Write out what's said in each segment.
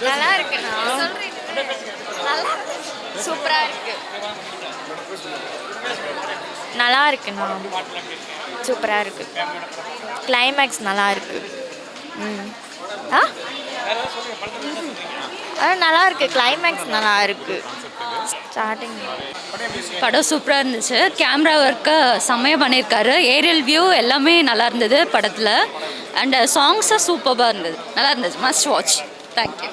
நல்லா இருக்குண்ணா. நல்லா சூப்பராக இருக்கு. நல்லா இருக்குண்ணா. சூப்பராக இருக்கு. கிளைமேக்ஸ் நல்லா இருக்கு. ம் ஆ நல்லா இருக்கு. கிளைமேக்ஸ் நல்லா இருக்கு. ஸ்டார்டிங் படம் சூப்பராக இருந்துச்சு. கேமரா ஒர்க்கு செம்மையாக பண்ணியிருக்காரு. ஏரியல் வியூ எல்லாமே நல்லா இருந்தது படத்தில். அண்ட் சாங்ஸும் சூப்பராக இருந்தது. நல்லா இருந்துச்சு. Must watch. தேங்க்யூ.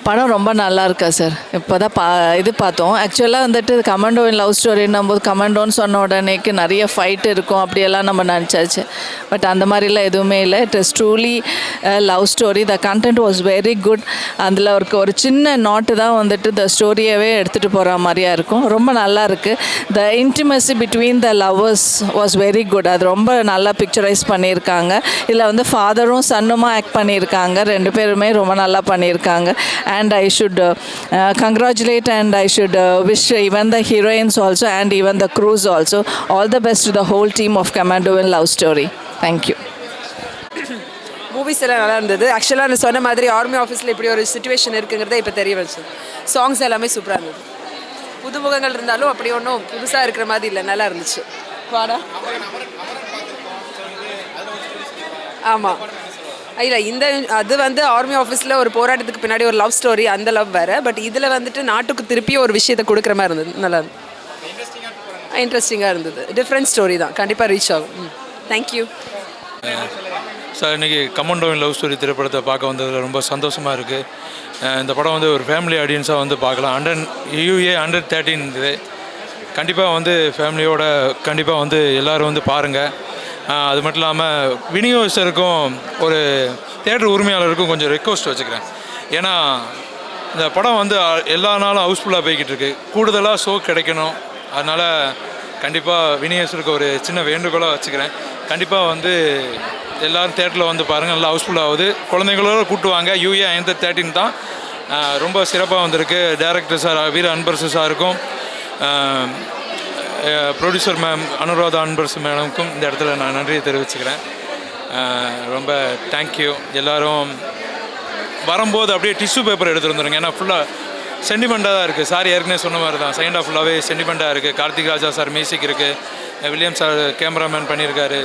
படம் ரொம்ப நல்லா இருக்கா சார். இப்போ தான் இது பார்த்தோம். ஆக்சுவலாக வந்துட்டு கமாண்டோ இன் லவ் ஸ்டோரின்னும் போது கமாண்டோன்னு சொன்ன உடனேக்கு நிறைய ஃபைட் இருக்கும் அப்படியெல்லாம் நம்ம நினச்சாச்சு. பட் அந்த மாதிரிலாம் எதுவுமே இல்லை. It is truly love story. The content was very good. அதில் ஒரு சின்ன நாட்டு தான் வந்துட்டு த ஸ்டோரியவே எடுத்துகிட்டு போகிற மாதிரியா இருக்கும். ரொம்ப நல்லா இருக்குது. The intimacy between the lovers was very good. அது ரொம்ப நல்லா பிக்சரைஸ் பண்ணியிருக்காங்க. இதில் வந்து ஃபாதரும் சன்னுமா ஆக்ட் பண்ணியிருக்காங்க. ரெண்டு பேருமே ரொம்ப நல்லா பண்ணியிருக்காங்க. And I should congratulate and I should wish even the heroines also and even the crews also all the best to the whole team of Commando in Love Story. Thank you. Movies எல்லாம் நல்லா இருந்தது. ஆக்சுவலாக நான் சொன்ன மாதிரி army ஆஃபீஸில் இப்படி ஒரு சுச்சுவேஷன் இருக்குங்கிறத இப்போ தெரிய வந்துச்சு. சாங்ஸ் எல்லாமே சூப்பராக இருந்தது. புதுமுகங்கள் இருந்தாலும் அப்படி ஒன்றும் புதுசாக இருக்கிற மாதிரி இல்லை. நல்லா இருந்துச்சு. வாடா. ஆமாம் இல்லை இந்த அது வந்து ஆர்மி ஆஃபீஸில் ஒரு போராட்டத்துக்கு பின்னாடி ஒரு லவ் ஸ்டோரி, அந்த லவ் வேறு. பட் இதில் வந்துட்டு நாட்டுக்கு திருப்பி ஒரு விஷயத்தை கொடுக்குற மாதிரி இருந்தது. நல்லா இன்ட்ரெஸ்டிங்காக இருந்தது. டிஃப்ரெண்ட் ஸ்டோரி தான். கண்டிப்பாக ரீச் ஆகும். Thank you sir. இன்றைக்கி கமாண்டோ இன் லவ் ஸ்டோரி திரைப்படத்தை பார்க்க வந்ததில் ரொம்ப சந்தோஷமாக இருக்குது. இந்த படம் வந்து ஒரு ஃபேமிலி ஆடியன்ஸாக வந்து பார்க்கலாம். UA Under-13 இது கண்டிப்பாக வந்து ஃபேமிலியோட கண்டிப்பாக வந்து எல்லோரும் வந்து பாருங்கள். அது மட்டும் இல்லாமல் விநியோகஸ்தருக்கும் ஒரு தியேட்டர் உரிமையாளருக்கும் கொஞ்சம் ரெக்வஸ்ட் வச்சுக்கிறேன். ஏன்னா இந்த படம் வந்து எல்லா நாளும் ஹவுஸ்ஃபுல்லாக போய்கிட்டு இருக்கு. கூடுதலாக ஷோ கிடைக்கணும். அதனால் கண்டிப்பாக விநியோகஸ்தருக்கு ஒரு சின்ன வேண்டுகோளாக வச்சுக்கிறேன். கண்டிப்பாக வந்து எல்லோரும் தியேட்டரில் வந்து பாருங்கள். நல்லா ஹவுஸ்ஃபுல்லாகுது. குழந்தைங்களோட கூட்டுவாங்க. UA Under-13 தான் ரொம்ப சிறப்பாக வந்திருக்கு. டைரக்டர் சார் வீர அன்பரசு சாருக்கும் ப்ரொடியூசர் மேம் அனுராதா அன்பரசு மேடமுக்கும் இந்த இடத்துல நான் நன்றியை தெரிவிச்சுக்கிறேன். ரொம்ப தேங்க்யூ. எல்லோரும் வரும்போது அப்படியே டிஷ்யூ பேப்பர் எடுத்துகிட்டு வந்துடுங்க. ஏன்னா ஃபுல்லாக சென்டிமெண்ட்டாக தான் இருக்குது. சார் ஏற்கனவே சொன்ன மாதிரி தான். செகண்ட் ஆஃப் ஃபுல்லாகவே சென்டிமெண்ட்டாக இருக்குது. கார்த்திக் ராஜா சார் மியூசிக் இருக்குது. வில்லியம் சார் கேமராமேன் பண்ணியிருக்காரு.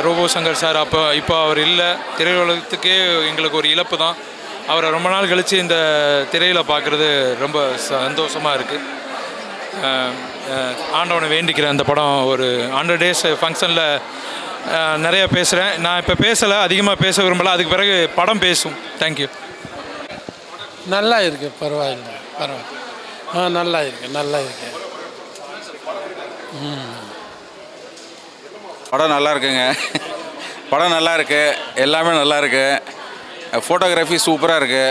ரோபோ சங்கர் சார் இப்போ அவர் இல்லை. திரையுலகத்துக்கே எங்களுக்கு ஒரு இழப்பு தான். அவரை ரொம்ப நாள் கழித்து இந்த திரையில் பார்க்குறது ரொம்ப சந்தோஷமாக இருக்குது. ஆண்டவனை வேண்டிக்கிறேன். அந்த படம் ஒரு 100 days ஃபங்க்ஷனில் நிறைய பேசுகிறேன். நான் இப்போ பேசலை, அதிகமாக பேச விரும்பலை. அதுக்கு பிறகு படம் பேசும். தேங்க்யூ. நல்லா இருக்குது. பரவாயில்ல. நல்லா இருக்குது. படம் நல்லா இருக்குங்க. படம் நல்லா இருக்குது. எல்லாமே நல்லா இருக்குது. ஃபோட்டோகிராஃபி சூப்பராக இருக்குது.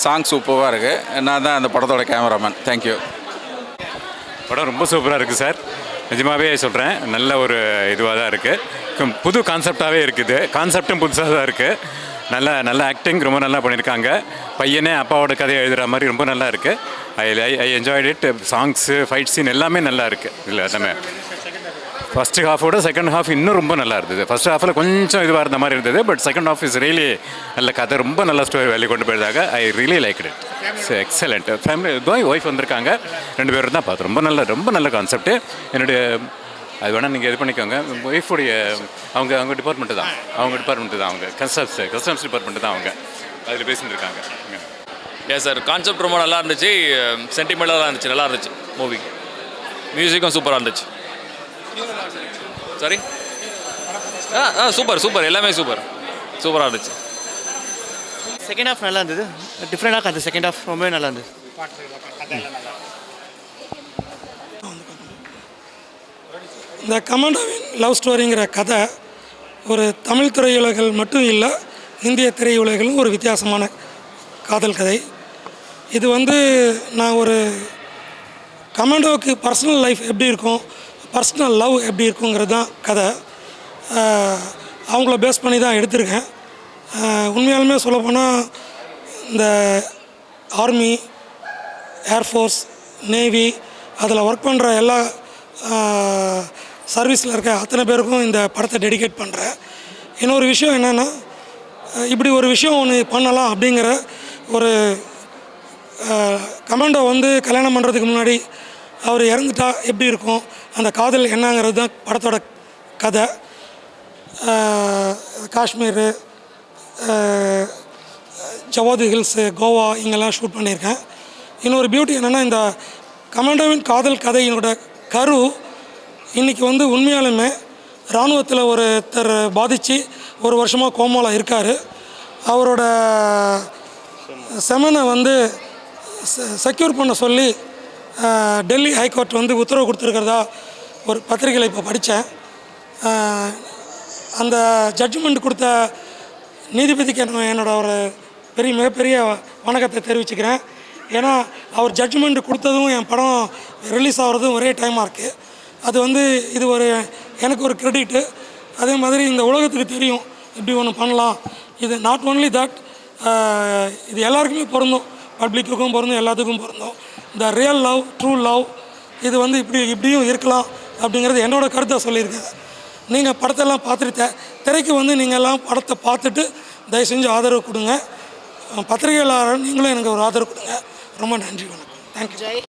சாங் சூப்பராக இருக்குது. நான் தான் அந்த படத்தோட கேமராமேன். தேங்க்யூ. படம் ரொம்ப சூப்பராக இருக்குது சார். நிஜமாகவே சொல்கிறேன். நல்ல ஒரு இதுவாக தான் இருக்குது. புது கான்செப்டாகவே இருக்குது. கான்செப்டும் புதுசாக தான் இருக்குது. நல்ல ஆக்டிங் ரொம்ப நல்லா பண்ணியிருக்காங்க. பையனே அப்பாவோட கதையை எழுதுகிற மாதிரி ரொம்ப நல்லா இருக்குது. I enjoyed it. Songs, fight scene எல்லாமே நல்லா இருக்குது. இல்லை நம்ம ஃபஸ்ட்டு ஹாஃபோட செகண்ட் ஹாஃப் இன்னும் ரொம்ப நல்லா இருந்தது. ஃபஸ்ட் ஹாஃபில் கொஞ்சம் இதுவாக இருந்த மாதிரி இருந்தது. But second half is really நல்ல கதை. ரொம்ப நல்ல ஸ்டோரி வெளியே கொண்டு போயிருந்தாங்க. I really like it. It's excellent. Family wife வந்திருக்காங்க. 2 பேரும் தான் பார்த்தோம். ரொம்ப நல்ல கான்செப்ட்டு. என்னுடைய அது வேணால் நீங்கள் இது பண்ணிக்கோங்க. ஒய்ஃபுடைய அவங்க டிபார்ட்மெண்ட்டு தான். அவங்க கஸ்டம்ஸ் டிபார்ட்மெண்ட்டு தான். அவங்க அதில் பேசிட்டு இருக்காங்க. ஏன் சார் கான்செப்ட் ரொம்ப நல்லா இருந்துச்சு. சென்டிமெண்ட்டாக இருந்துச்சு. நல்லா இருந்துச்சு மூவி. மியூசிக்கும் சூப்பராக இருந்துச்சு. சாரி சூப்பர் எல்லாமே சூப்பராக இருந்துச்சு. செகண்ட் ஹாஃப் நல்லா இருந்தது. டிஃப்ரெண்டாக இருந்தது. செகண்ட் ஹாஃப் ரொம்பவே நல்லா இருந்தது. இந்த கமாண்டோவின் லவ் ஸ்டோரிங்கிற கதை ஒரு தமிழ் திரையுலகில் மட்டும் இல்லை, இந்திய திரையுலகிலும் ஒரு வித்தியாசமான காதல் கதை. இது வந்து நான் ஒரு கமாண்டோவுக்கு பர்சனல் லைஃப் எப்படி இருக்கும், பர்சனல் லவ் எப்படி இருக்குங்கிறது தான் கதை. அவங்கள பேஸ் பண்ணி தான் எடுத்திருக்கேன். உண்மையாலுமே சொல்லப்போனால் இந்த ஆர்மி, ஏர்ஃபோர்ஸ், நேவி அதில் ஒர்க் பண்ணுற எல்லா சர்வீஸில் இருக்க அத்தனை பேருக்கும் இந்த படத்தை டெடிகேட் பண்ணுறேன். இன்னொரு விஷயம் என்னென்னா, இப்படி ஒரு விஷயம் ஒன்று பண்ணலாம் அப்படிங்கிற ஒரு கமாண்டோ வந்து கல்யாணம் பண்ணுறதுக்கு முன்னாடி அவர் இறந்துட்டா எப்படி இருக்கும், அந்த காதல் என்னங்கிறது தான் படத்தோட கதை. காஷ்மீர், ஜவாது ஹில்ஸு, கோவா இங்கெல்லாம் ஷூட் பண்ணியிருக்கேன். இன்னொரு பியூட்டி என்னென்னா, இந்த கமாண்டோவின் காதல் கதையினோட கரு இன்றைக்கி வந்து உண்மையாலுமே இராணுவத்தில் ஒருத்தர் பாதித்து ஒரு வருஷமாக கோமாவில் இருக்கார். அவரோட செமனை வந்து செக்யூர் பண்ண சொல்லி டெல்லி ஹைகோர்ட் வந்து உத்தரவு கொடுத்துருக்கிறதா ஒரு பத்திரிகையில் இப்போ படித்தேன். அந்த ஜட்ஜ்மெண்ட் கொடுத்த நீதிபதிக்கு என்னோட ஒரு மிகப்பெரிய வணக்கத்தை தெரிவிச்சுக்கிறேன். ஏன்னா அவர் ஜட்ஜ்மெண்ட் கொடுத்ததும் என் படம் ரிலீஸ் ஆகிறதும் ஒரே டைமாக இருக்குது. அது வந்து இது எனக்கு ஒரு கிரெடிட்டு. அதே மாதிரி இந்த உலகத்துக்கு தெரியும் இப்படி ஒன்று பண்ணலாம். இது நாட் ஓன்லி தட், இது எல்லாருக்குமே பொருந்தும், பப்ளிக்குக்கும் பொருந்தும், எல்லாத்துக்கும் பொருந்தும். இந்த ரியல் லவ், ட்ரூ லவ் இது வந்து இப்படியும் இருக்கலாம் அப்படிங்கிறது என்னோடய கருத்தை சொல்லியிருக்கேன். நீங்கள் படத்தெல்லாம் பார்த்துட்டு திரைக்கு வந்து நீங்கள் எல்லாம் படத்தை பார்த்துட்டு தயவு செஞ்சு ஆதரவு கொடுங்க. பத்திரிகையாளர் நீங்களும் எனக்கு ஒரு ஆதரவு கொடுங்க. ரொம்ப நன்றி, வணக்கம், தேங்க்யூ.